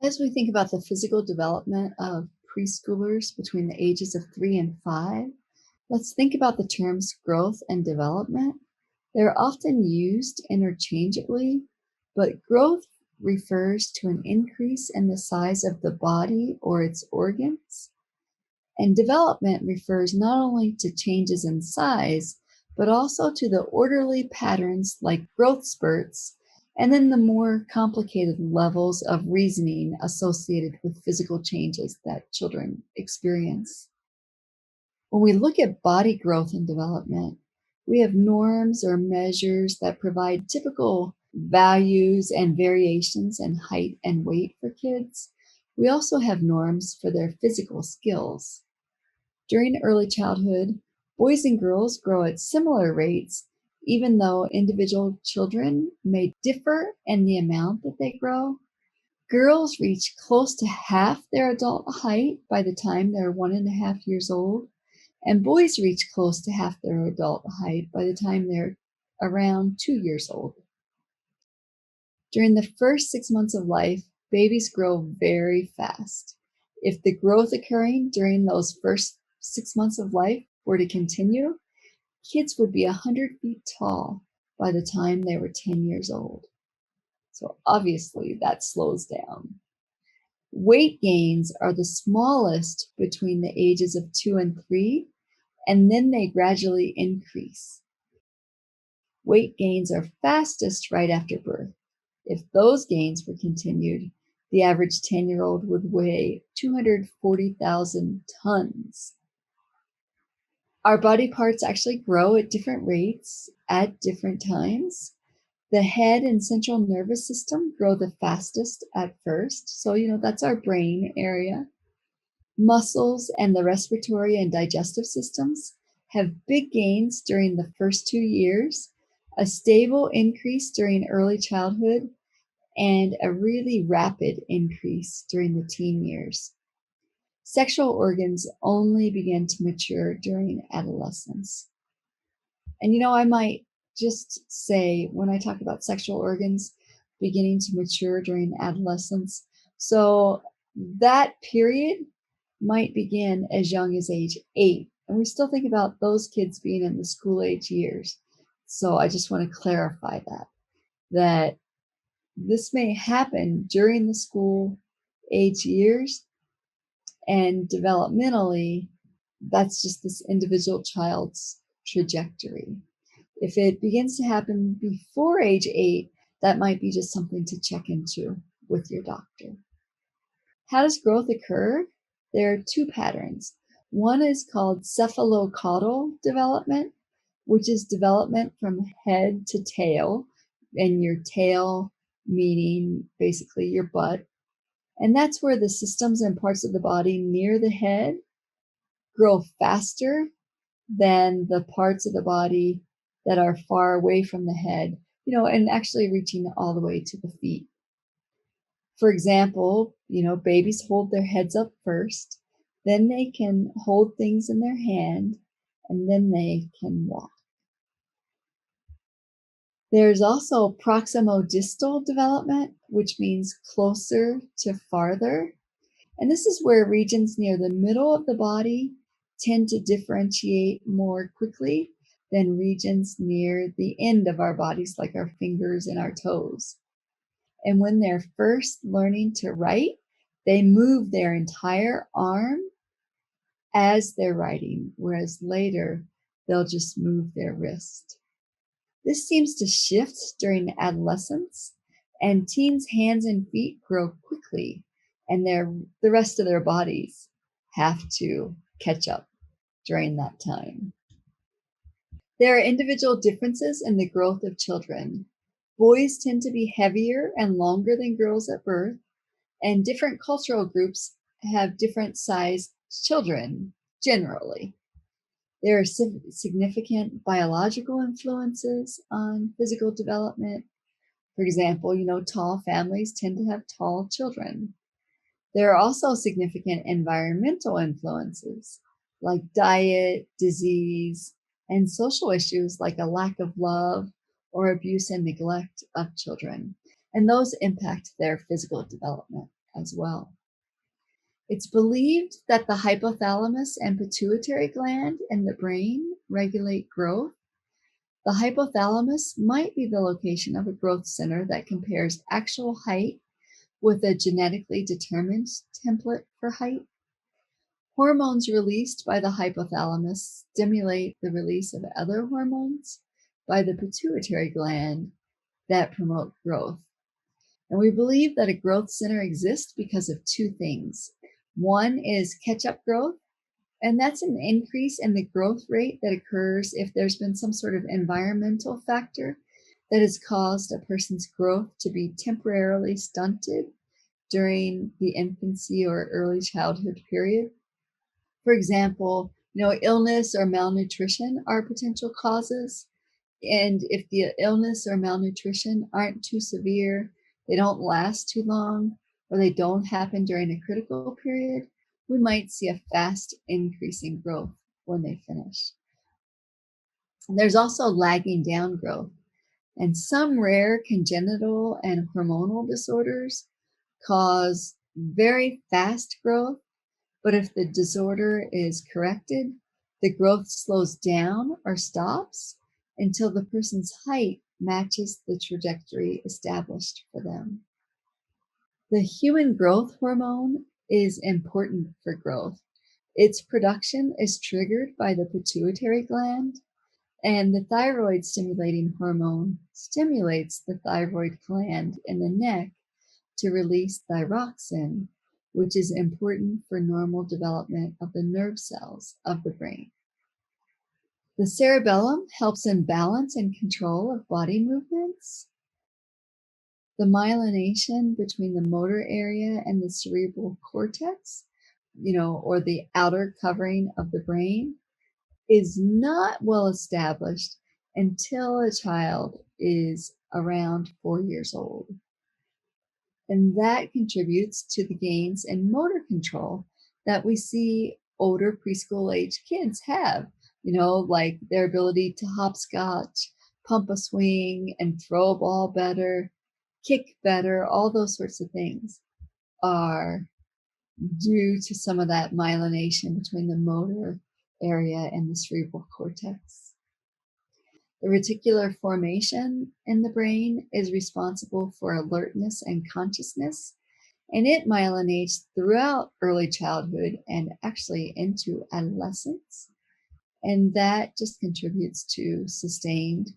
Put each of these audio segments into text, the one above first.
As we think about the physical development of preschoolers between the ages of 3 and 5, let's think about the terms growth and development. They're often used interchangeably, but growth refers to an increase in the size of the body or its organs, and development refers not only to changes in size, but also to the orderly patterns like growth spurts, and then the more complicated levels of reasoning associated with physical changes that children experience. When we look at body growth and development, we have norms or measures that provide typical values and variations in height and weight for kids. We also have norms for their physical skills. During early childhood, boys and girls grow at similar rates, even though individual children may differ in the amount that they grow. Girls reach close to half their adult height by the time they're 1.5 years old, and boys reach close to half their adult height by the time they're around 2 years old. During the first 6 months of life, babies grow very fast. If the growth occurring during those first 6 months of life were to continue, kids would be 100 feet tall by the time they were 10 years old. So obviously that slows down. Weight gains are the smallest between the ages of 2 and 3, and then they gradually increase. Weight gains are fastest right after birth. If those gains were continued, the average 10-year-old would weigh 240,000 tons. Our body parts actually grow at different rates at different times. The head and central nervous system grow the fastest at first. So, that's our brain area. Muscles and the respiratory and digestive systems have big gains during the first 2 years, a stable increase during early childhood, and a really rapid increase during the teen years. Sexual organs only begin to mature during adolescence. And I might just say, when I talk about sexual organs beginning to mature during adolescence, so that period might begin as young as age 8. And we still think about those kids being in the school age years. So I just want to clarify that this may happen during the school age years, and developmentally, that's just this individual child's trajectory. If it begins to happen before age 8, that might be just something to check into with your doctor. How does growth occur? There are two patterns. One is called cephalocaudal development, which is development from head to tail, and your tail meaning basically your butt. And that's where the systems and parts of the body near the head grow faster than the parts of the body that are far away from the head, and actually reaching all the way to the feet. For example, babies hold their heads up first, then they can hold things in their hand, and then they can walk. There's also proximodistal development, which means closer to farther. And this is where regions near the middle of the body tend to differentiate more quickly than regions near the end of our bodies, like our fingers and our toes. And when they're first learning to write, they move their entire arm as they're writing, whereas later they'll just move their wrist. This seems to shift during adolescence, and teens' hands and feet grow quickly, and the rest of their bodies have to catch up during that time. There are individual differences in the growth of children. Boys tend to be heavier and longer than girls at birth, and different cultural groups have different sized children generally. There are significant biological influences on physical development. For example, tall families tend to have tall children. There are also significant environmental influences like diet, disease, and social issues like a lack of love or abuse and neglect of children. And those impact their physical development as well. It's believed that the hypothalamus and pituitary gland in the brain regulate growth. The hypothalamus might be the location of a growth center that compares actual height with a genetically determined template for height. Hormones released by the hypothalamus stimulate the release of other hormones by the pituitary gland that promote growth. And we believe that a growth center exists because of two things. One is catch-up growth, and that's an increase in the growth rate that occurs if there's been some sort of environmental factor that has caused a person's growth to be temporarily stunted during the infancy or early childhood period. For example, illness or malnutrition are potential causes. And if the illness or malnutrition aren't too severe, they don't last too long, or they don't happen during a critical period, we might see a fast increasing growth when they finish. And there's also lagging down growth. And some rare congenital and hormonal disorders cause very fast growth, but if the disorder is corrected, the growth slows down or stops until the person's height matches the trajectory established for them. The human growth hormone is important for growth. Its production is triggered by the pituitary gland, and the thyroid stimulating hormone stimulates the thyroid gland in the neck to release thyroxine, which is important for normal development of the nerve cells of the brain. The cerebellum helps in balance and control of body movements. The myelination between the motor area and the cerebral cortex, or the outer covering of the brain, is not well established until a child is around 4 years old. And that contributes to the gains in motor control that we see older preschool age kids have, like their ability to hopscotch, pump a swing, and throw a ball better, kick better, all those sorts of things are due to some of that myelination between the motor area and the cerebral cortex. The reticular formation in the brain is responsible for alertness and consciousness, and it myelinates throughout early childhood and actually into adolescence. And that just contributes to sustained,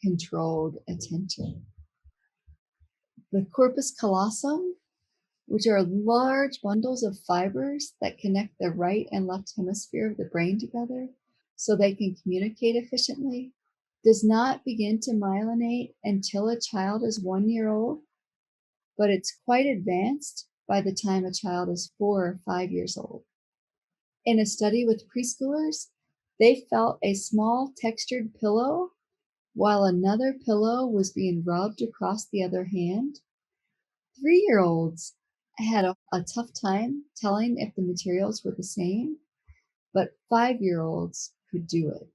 controlled attention. The corpus callosum, which are large bundles of fibers that connect the right and left hemisphere of the brain together so they can communicate efficiently, does not begin to myelinate until a child is 1 year old, but it's quite advanced by the time a child is 4 or 5 years old. In a study with preschoolers, they felt a small textured pillow while another pillow was being rubbed across the other hand. 3-year-olds had a tough time telling if the materials were the same, but 5-year-olds could do it.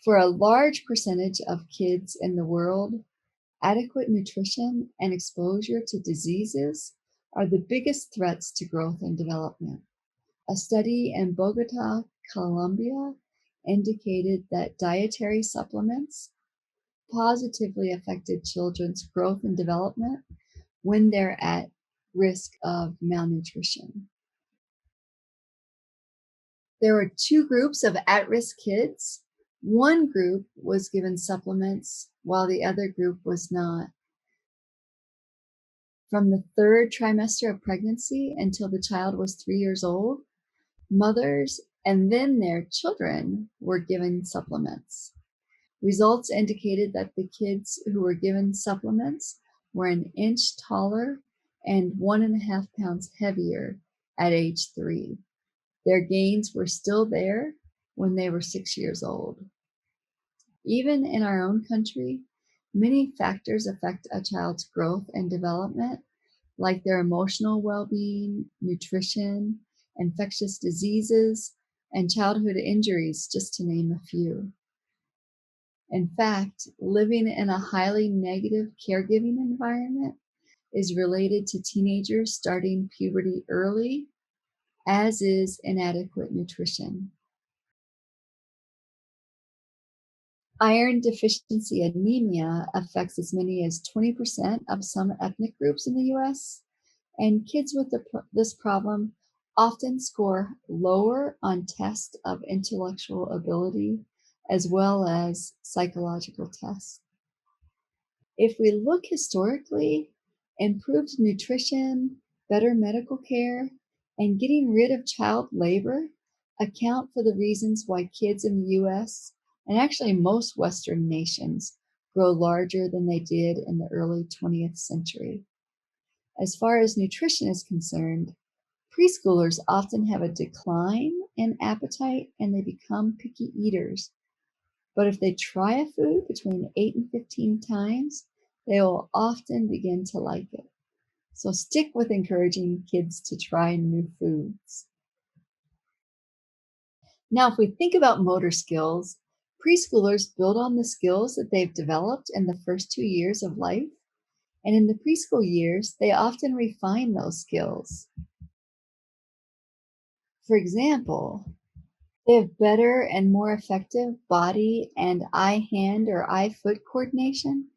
For a large percentage of kids in the world, adequate nutrition and exposure to diseases are the biggest threats to growth and development. A study in Bogota, Colombia, indicated that dietary supplements positively affected children's growth and development when they're at risk of malnutrition. There were 2 groups of at-risk kids. One group was given supplements while the other group was not. From the 3rd trimester of pregnancy until the child was 3 years old, mothers and then their children were given supplements. Results indicated that the kids who were given supplements were an inch taller and 1.5 pounds heavier at age 3. Their gains were still there when they were 6 years old. Even in our own country, many factors affect a child's growth and development, like their emotional well-being, nutrition, infectious diseases, and childhood injuries, just to name a few. In fact, living in a highly negative caregiving environment is related to teenagers starting puberty early, as is inadequate nutrition. Iron deficiency anemia affects as many as 20% of some ethnic groups in the US, and kids with this problem often score lower on tests of intellectual ability as well as psychological tests. If we look historically, improved nutrition, better medical care, and getting rid of child labor account for the reasons why kids in the US and actually most Western nations grow larger than they did in the early 20th century. As far as nutrition is concerned, preschoolers often have a decline in appetite and they become picky eaters. But if they try a food between 8 and 15 times, they will often begin to like it. So stick with encouraging kids to try new foods. Now, if we think about motor skills, preschoolers build on the skills that they've developed in the first 2 years of life. And in the preschool years, they often refine those skills. For example, they have better and more effective body and eye hand or eye foot coordination,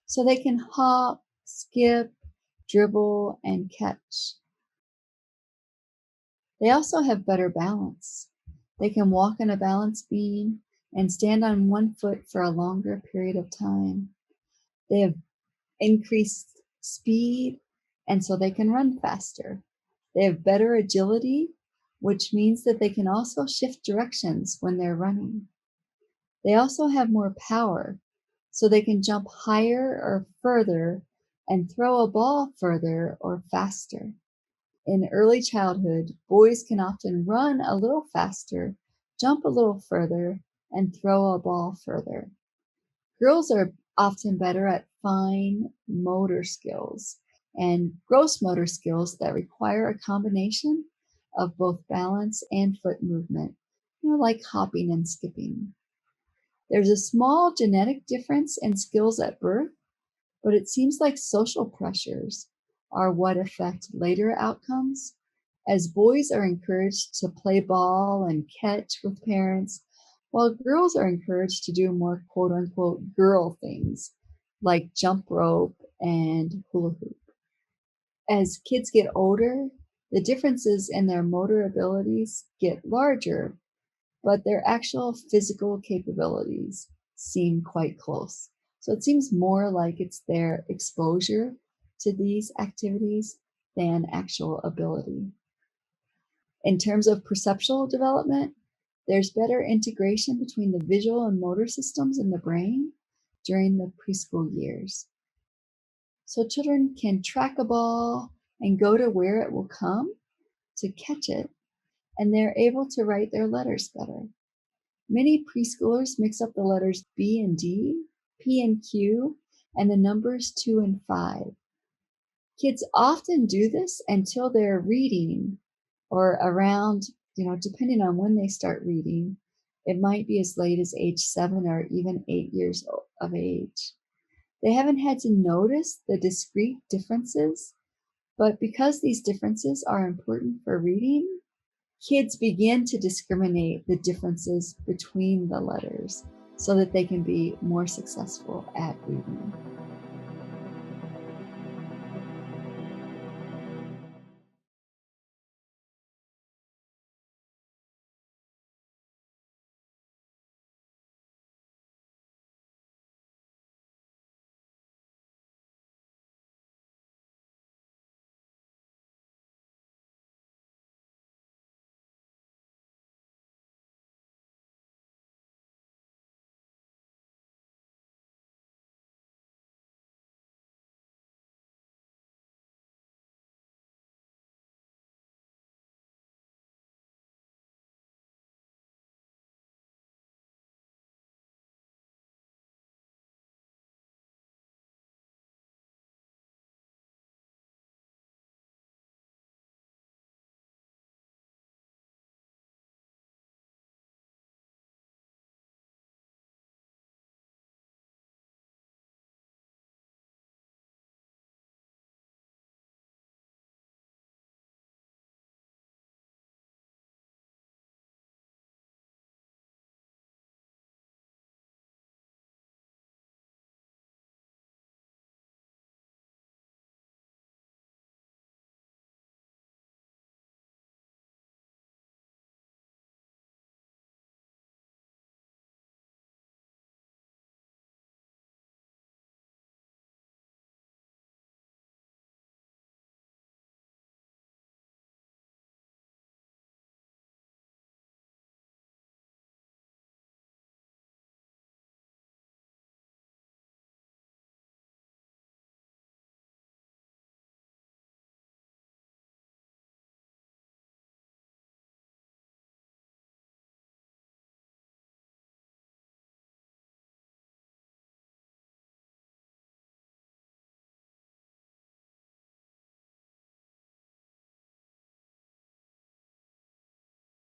so they can hop, skip, dribble, and catch. They also have better balance. They can walk on a balance beam and stand on one foot for a longer period of time. They have increased speed, and so they can run faster. They have better agility, which means that they can also shift directions when they're running. They also have more power, so they can jump higher or further and throw a ball further or faster. In early childhood, boys can often run a little faster, jump a little further, and throw a ball further. Girls are often better at fine motor skills and gross motor skills that require a combination of both balance and foot movement, like hopping and skipping. There's a small genetic difference in skills at birth, but it seems like social pressures are what affect later outcomes, as boys are encouraged to play ball and catch with parents, while girls are encouraged to do more quote unquote girl things like jump rope and hula hoop. As kids get older, the differences in their motor abilities get larger, but their actual physical capabilities seem quite close. So it seems more like it's their exposure to these activities than actual ability. In terms of perceptual development, there's better integration between the visual and motor systems in the brain during the preschool years. So children can track a ball and go to where it will come to catch it, and they're able to write their letters better. Many preschoolers mix up the letters B and D, P and Q, and the numbers 2 and 5. Kids often do this until they're reading or around, depending on when they start reading. It might be as late as age 7 or even 8 years of age. They haven't had to notice the discrete differences, but because these differences are important for reading, kids begin to discriminate the differences between the letters so that they can be more successful at reading.